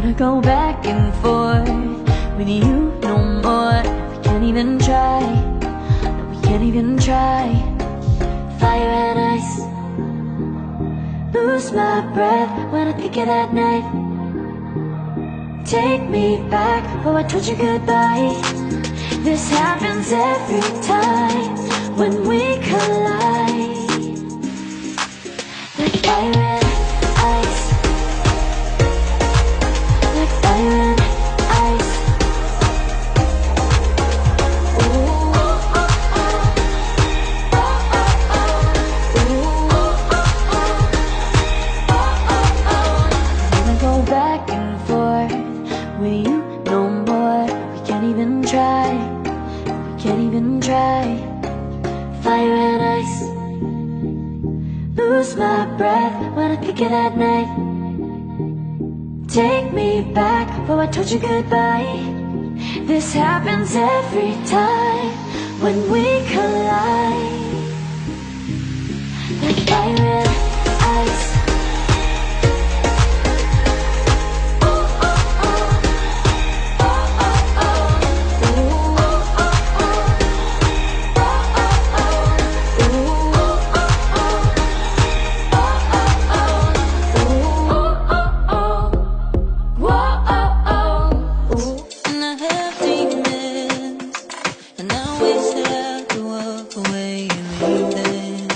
wanna go back and forth with you no more. We can't even try, no, we can't even try. Fire and ice, lose my breath when I think of that night. Take me back, oh I told you goodbye. This happens every time when we collide. Like fire and ice, like fire and ice. Ooh, oh, oh, oh. Oh, oh, oh. Ooh, oh, oh, oh. Oh, oh, oh. I wanna go back and forth with you no more. We can't even try, we can't even try. Fire and ice, lose my breath when I think of that night. Take me back, oh I told you goodbye. This happens every time when we collide. Like fire and ice. Oh, oh, oh. Oh, oh, oh. Ooh, oh, oh, oh. Oh, oh, oh. Ooh, oh, oh, oh. Oh, oh, oh. Whoa, oh, oh. Ooh. And I have demons, and I wish that I could walk away and leave them.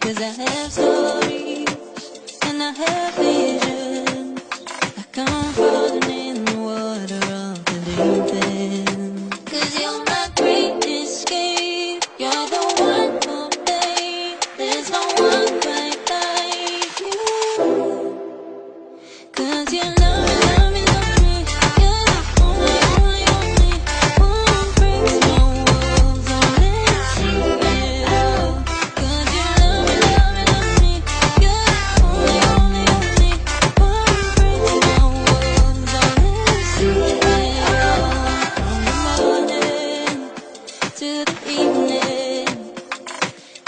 'Cause I have stories, and I have visions, like I'm floating in the water of the deep end. 'Cause you're my great escape, you're the one for me. There's no one quite like you. 'Cause you love me, love me, love me. You're the only, only, only one breaks my walls. I'll let you in. 'Cause you love me, love me, love me. You're the only, only, only one breaks my walls. I'll let you in. From the morning to the evening,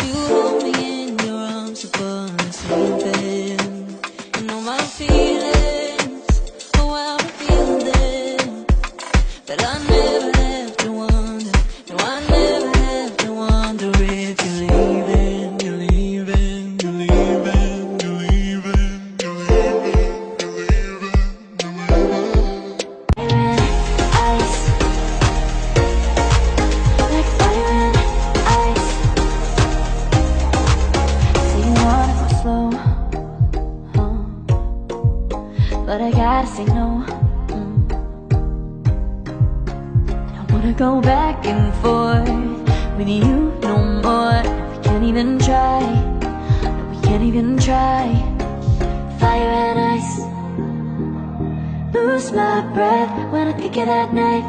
you hold me in your arms upon the sleeping. And all my feelings, oh how I feel them. But I never have to wonder, no I never have to wonder if you're leaving, you're leaving, you're leaving, you're leaving, you're leaving, you're leaving, you're leaving. Ice, like fire and ice. Say you wanna go slow, but I gotta say no. I don't wanna go back and forth with you no more. We can't even try, no, we can't even try. Fire and ice, lose my breath when I think of that night.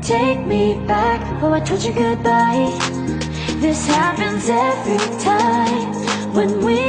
Take me back, oh I told you goodbye. This happens every time when we